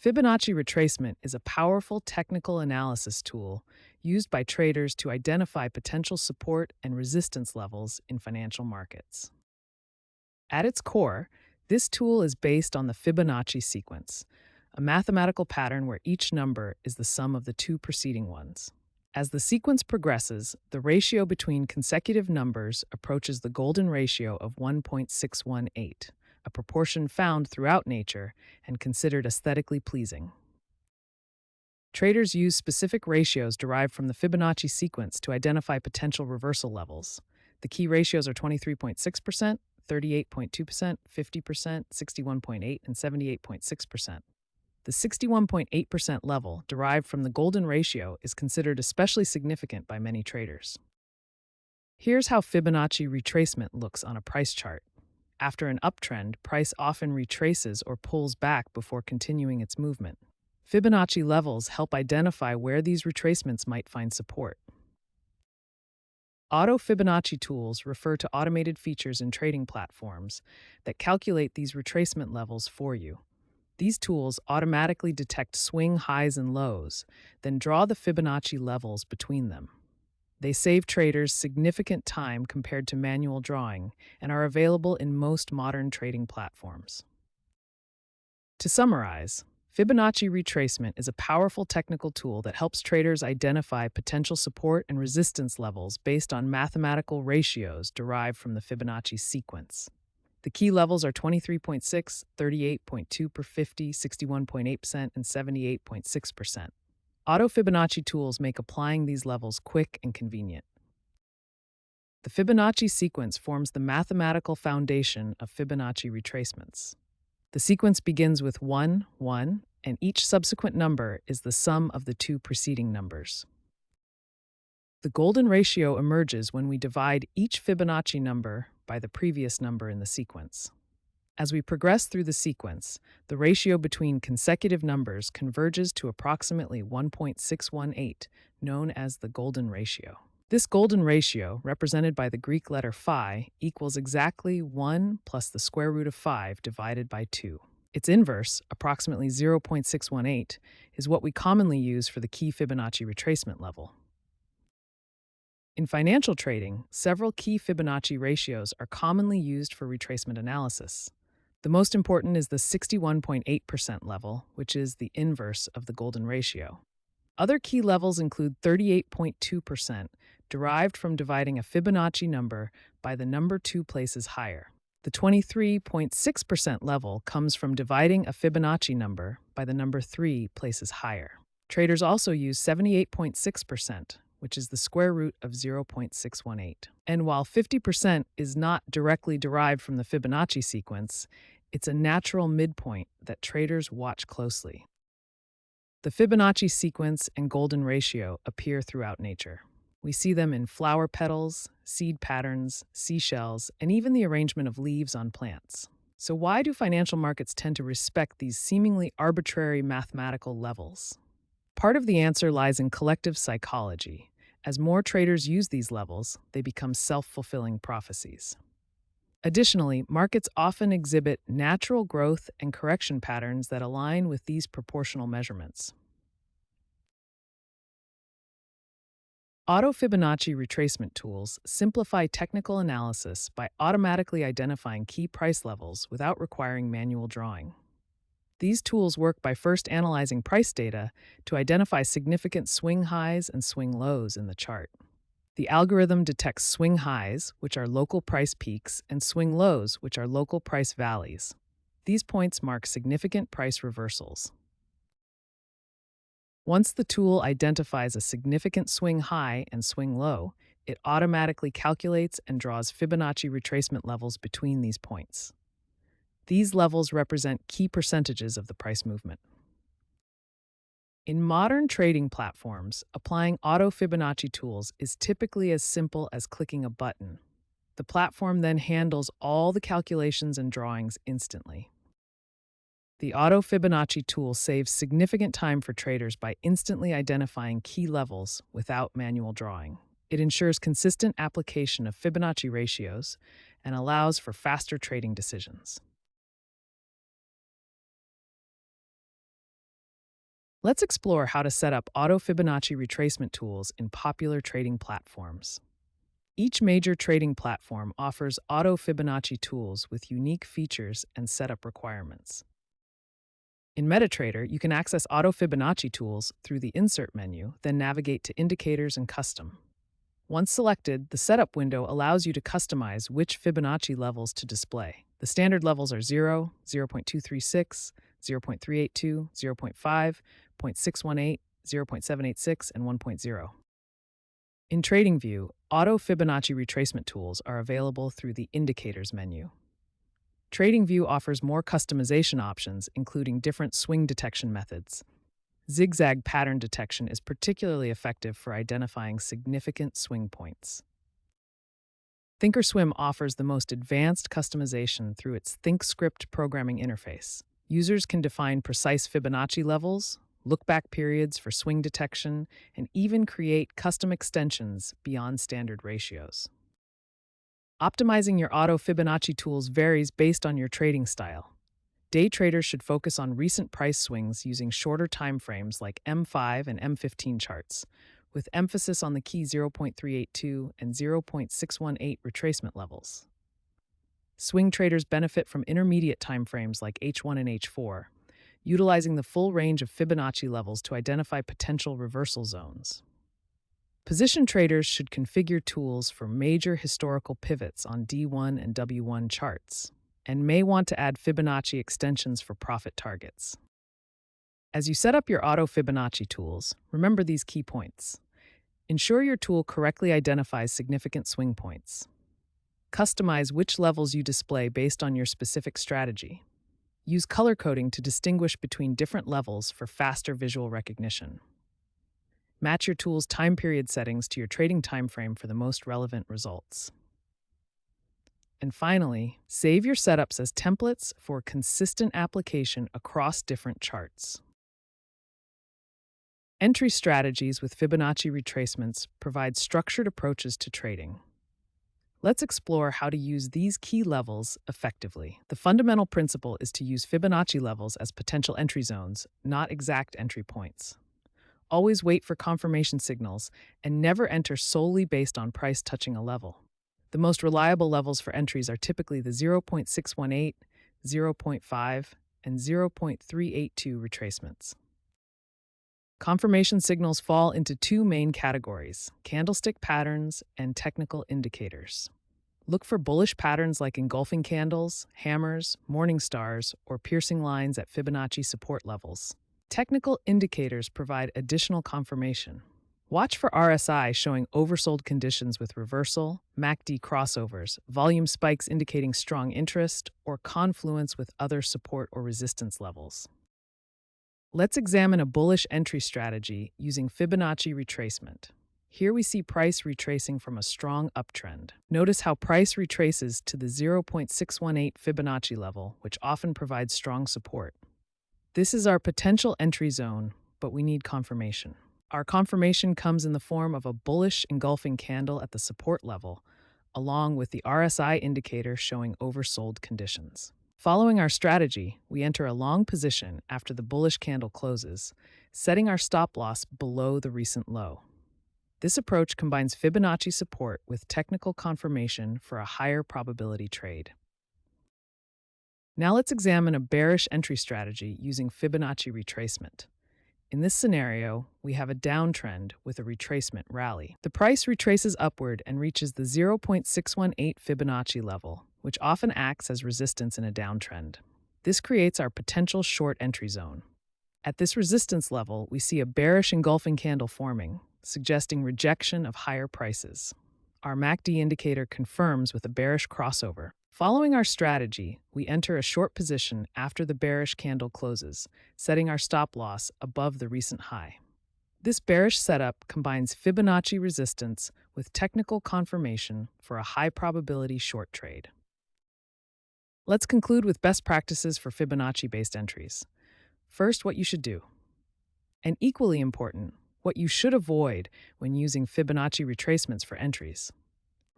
Fibonacci retracement is a powerful technical analysis tool used by traders to identify potential support and resistance levels in financial markets. At its core, this tool is based on the Fibonacci sequence, a mathematical pattern where each number is the sum of the two preceding ones. As the sequence progresses, the ratio between consecutive numbers approaches the golden ratio of 1.618, a proportion found throughout nature and considered aesthetically pleasing. Traders use specific ratios derived from the Fibonacci sequence to identify potential reversal levels. The key ratios are 23.6%, 38.2%, 50%, 61.8%, and 78.6%. The 61.8% level, derived from the golden ratio, is considered especially significant by many traders. Here's how Fibonacci retracement looks on a price chart. After an uptrend, price often retraces or pulls back before continuing its movement. Fibonacci levels help identify where these retracements might find support. Auto Fibonacci tools refer to automated features in trading platforms that calculate these retracement levels for you. These tools automatically detect swing highs and lows, then draw the Fibonacci levels between them. They save traders significant time compared to manual drawing and are available in most modern trading platforms. To summarize, Fibonacci retracement is a powerful technical tool that helps traders identify potential support and resistance levels based on mathematical ratios derived from the Fibonacci sequence. The key levels are 23.6, 38.2 per 50, 61.8%, and 78.6%. Auto Fibonacci tools make applying these levels quick and convenient. The Fibonacci sequence forms the mathematical foundation of Fibonacci retracements. The sequence begins with 1, 1, and each subsequent number is the sum of the two preceding numbers. The golden ratio emerges when we divide each Fibonacci number by the previous number in the sequence. As we progress through the sequence, the ratio between consecutive numbers converges to approximately 1.618, known as the golden ratio. This golden ratio, represented by the Greek letter phi, equals exactly 1 plus the square root of 5 divided by 2. Its inverse, approximately 0.618, is what we commonly use for the key Fibonacci retracement level. In financial trading, several key Fibonacci ratios are commonly used for retracement analysis. The most important is the 61.8% level, which is the inverse of the golden ratio. Other key levels include 38.2%, derived from dividing a Fibonacci number by the number 2 places higher. The 23.6% level comes from dividing a Fibonacci number by the number 3 places higher. Traders also use 78.6%, which is the square root of 0.618. And while 50% is not directly derived from the Fibonacci sequence, it's a natural midpoint that traders watch closely. The Fibonacci sequence and golden ratio appear throughout nature. We see them in flower petals, seed patterns, seashells, and even the arrangement of leaves on plants. So why do financial markets tend to respect these seemingly arbitrary mathematical levels? Part of the answer lies in collective psychology. As more traders use these levels, they become self-fulfilling prophecies. Additionally, markets often exhibit natural growth and correction patterns that align with these proportional measurements. Auto Fibonacci retracement tools simplify technical analysis by automatically identifying key price levels without requiring manual drawing. These tools work by first analyzing price data to identify significant swing highs and swing lows in the chart. The algorithm detects swing highs, which are local price peaks, and swing lows, which are local price valleys. These points mark significant price reversals. Once the tool identifies a significant swing high and swing low, it automatically calculates and draws Fibonacci retracement levels between these points. These levels represent key percentages of the price movement. In modern trading platforms, applying Auto Fibonacci tools is typically as simple as clicking a button. The platform then handles all the calculations and drawings instantly. The Auto Fibonacci tool saves significant time for traders by instantly identifying key levels without manual drawing. It ensures consistent application of Fibonacci ratios and allows for faster trading decisions. Let's explore how to set up auto Fibonacci retracement tools in popular trading platforms. Each major trading platform offers auto Fibonacci tools with unique features and setup requirements. In MetaTrader, you can access auto Fibonacci tools through the Insert menu, then navigate to Indicators and Custom. Once selected, the setup window allows you to customize which Fibonacci levels to display. The standard levels are 0, 0.236, 0.382, 0.5, 0.618, 0.786, and 1.0. In TradingView, auto Fibonacci retracement tools are available through the Indicators menu. TradingView offers more customization options, including different swing detection methods. Zigzag pattern detection is particularly effective for identifying significant swing points. Thinkorswim offers the most advanced customization through its ThinkScript programming interface. Users can define precise Fibonacci levels, look-back periods for swing detection, and even create custom extensions beyond standard ratios. Optimizing your auto Fibonacci tools varies based on your trading style. Day traders should focus on recent price swings using shorter time frames like M5 and M15 charts, with emphasis on the key 0.382 and 0.618 retracement levels. Swing traders benefit from intermediate time frames like H1 and H4, utilizing the full range of Fibonacci levels to identify potential reversal zones. Position traders should configure tools for major historical pivots on D1 and W1 charts, and may want to add Fibonacci extensions for profit targets. As you set up your auto Fibonacci tools, remember these key points. Ensure your tool correctly identifies significant swing points. Customize which levels you display based on your specific strategy. Use color coding to distinguish between different levels for faster visual recognition. Match your tool's time period settings to your trading time frame for the most relevant results. And finally, save your setups as templates for consistent application across different charts. Entry strategies with Fibonacci retracements provide structured approaches to trading. Let's explore how to use these key levels effectively. The fundamental principle is to use Fibonacci levels as potential entry zones, not exact entry points. Always wait for confirmation signals and never enter solely based on price touching a level. The most reliable levels for entries are typically the 0.618, 0.5, and 0.382 retracements. Confirmation signals fall into two main categories: candlestick patterns and technical indicators. Look for bullish patterns like engulfing candles, hammers, morning stars, or piercing lines at Fibonacci support levels. Technical indicators provide additional confirmation. Watch for RSI showing oversold conditions with reversal, MACD crossovers, volume spikes indicating strong interest, or confluence with other support or resistance levels. Let's examine a bullish entry strategy using Fibonacci retracement. Here we see price retracing from a strong uptrend. Notice how price retraces to the 0.618 Fibonacci level, which often provides strong support. This is our potential entry zone, but we need confirmation. Our confirmation comes in the form of a bullish engulfing candle at the support level, along with the RSI indicator showing oversold conditions. Following our strategy, we enter a long position after the bullish candle closes, setting our stop loss below the recent low. This approach combines Fibonacci support with technical confirmation for a higher probability trade. Now let's examine a bearish entry strategy using Fibonacci retracement. In this scenario, we have a downtrend with a retracement rally. The price retraces upward and reaches the 0.618 Fibonacci level, which often acts as resistance in a downtrend. This creates our potential short entry zone. At this resistance level, we see a bearish engulfing candle forming, suggesting rejection of higher prices. Our MACD indicator confirms with a bearish crossover. Following our strategy, we enter a short position after the bearish candle closes, setting our stop loss above the recent high. This bearish setup combines Fibonacci resistance with technical confirmation for a high probability short trade. Let's conclude with best practices for Fibonacci-based entries. First, what you should do. And equally important, what you should avoid when using Fibonacci retracements for entries.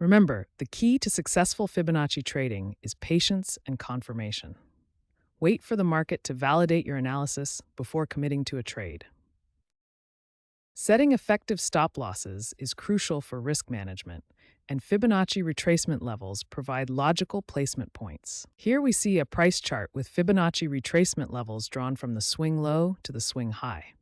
Remember, the key to successful Fibonacci trading is patience and confirmation. Wait for the market to validate your analysis before committing to a trade. Setting effective stop losses is crucial for risk management, and Fibonacci retracement levels provide logical placement points. Here we see a price chart with Fibonacci retracement levels drawn from the swing low to the swing high.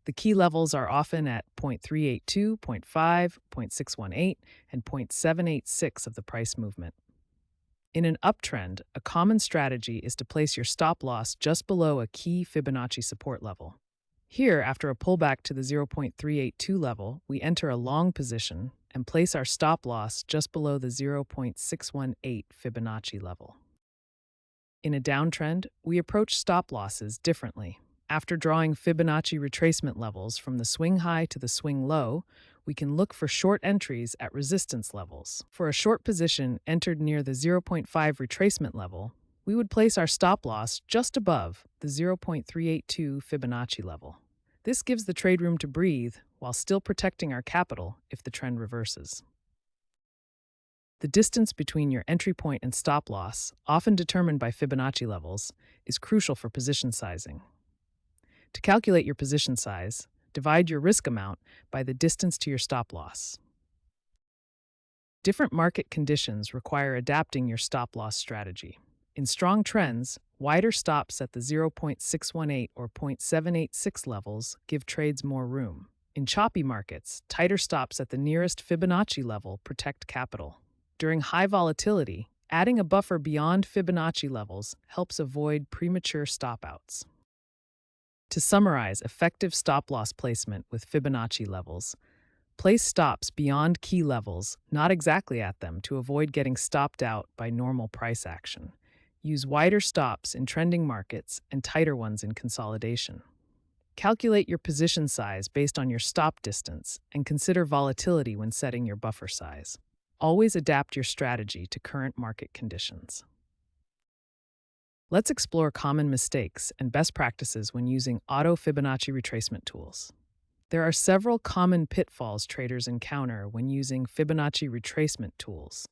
The key levels are often at 0.382, zero point 0.5, 0.618, and 0.786 of the price movement. In an uptrend, a common strategy is to place your stop loss just below a key Fibonacci support level. Here, after a pullback to the 0.382 level, we enter a long position and place our stop loss just below the 0.618 Fibonacci level. In a downtrend, we approach stop losses differently. After drawing Fibonacci retracement levels from the swing high to the swing low, we can look for short entries at resistance levels. For a short position entered near the 0.5 retracement level, we would place our stop loss just above the 0.382 Fibonacci level. This gives the trade room to breathe while still protecting our capital if the trend reverses. The distance between your entry point and stop loss, often determined by Fibonacci levels, is crucial for position sizing. To calculate your position size, divide your risk amount by the distance to your stop loss. Different market conditions require adapting your stop loss strategy. In strong trends, wider stops at the 0.618 or 0.786 levels give trades more room. In choppy markets, tighter stops at the nearest Fibonacci level protect capital. During high volatility, adding a buffer beyond Fibonacci levels helps avoid premature stop-outs. To summarize effective stop-loss placement with Fibonacci levels, place stops beyond key levels, not exactly at them, to avoid getting stopped out by normal price action. Use wider stops in trending markets and tighter ones in consolidation. Calculate your position size based on your stop distance and consider volatility when setting your buffer size. Always adapt your strategy to current market conditions. Let's explore common mistakes and best practices when using Auto Fibonacci Retracement tools. There are several common pitfalls traders encounter when using Fibonacci retracement tools.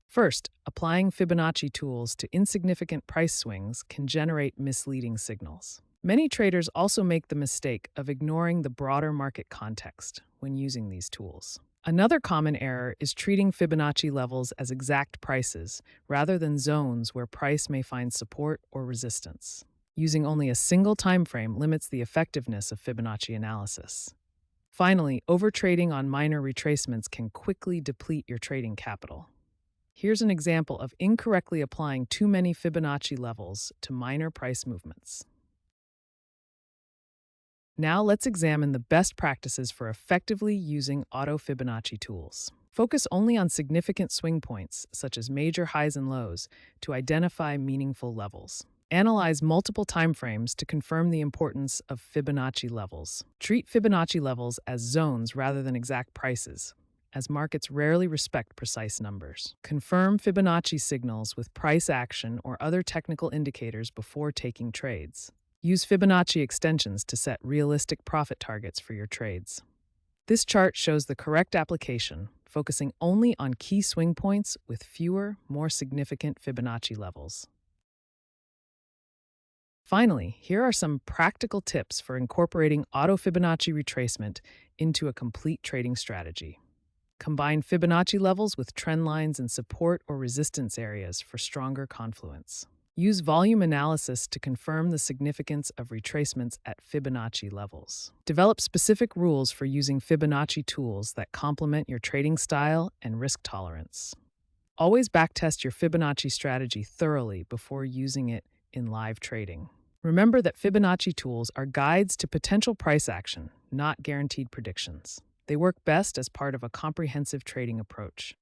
First, applying Fibonacci tools to insignificant price swings can generate misleading signals. Many traders also make the mistake of ignoring the broader market context when using these tools. Another common error is treating Fibonacci levels as exact prices rather than zones where price may find support or resistance. Using only a single time frame limits the effectiveness of Fibonacci analysis. Finally, overtrading on minor retracements can quickly deplete your trading capital. Here's an example of incorrectly applying too many Fibonacci levels to minor price movements. Now let's examine the best practices for effectively using Auto Fibonacci tools. Focus only on significant swing points, such as major highs and lows, to identify meaningful levels. Analyze multiple timeframes to confirm the importance of Fibonacci levels. Treat Fibonacci levels as zones rather than exact prices, as markets rarely respect precise numbers. Confirm Fibonacci signals with price action or other technical indicators before taking trades. Use Fibonacci extensions to set realistic profit targets for your trades. This chart shows the correct application, focusing only on key swing points with fewer, more significant Fibonacci levels. Finally, here are some practical tips for incorporating Auto Fibonacci retracement into a complete trading strategy. Combine Fibonacci levels with trend lines and support or resistance areas for stronger confluence. Use volume analysis to confirm the significance of retracements at Fibonacci levels. Develop specific rules for using Fibonacci tools that complement your trading style and risk tolerance. Always backtest your Fibonacci strategy thoroughly before using it in live trading. Remember that Fibonacci tools are guides to potential price action, not guaranteed predictions. They work best as part of a comprehensive trading approach.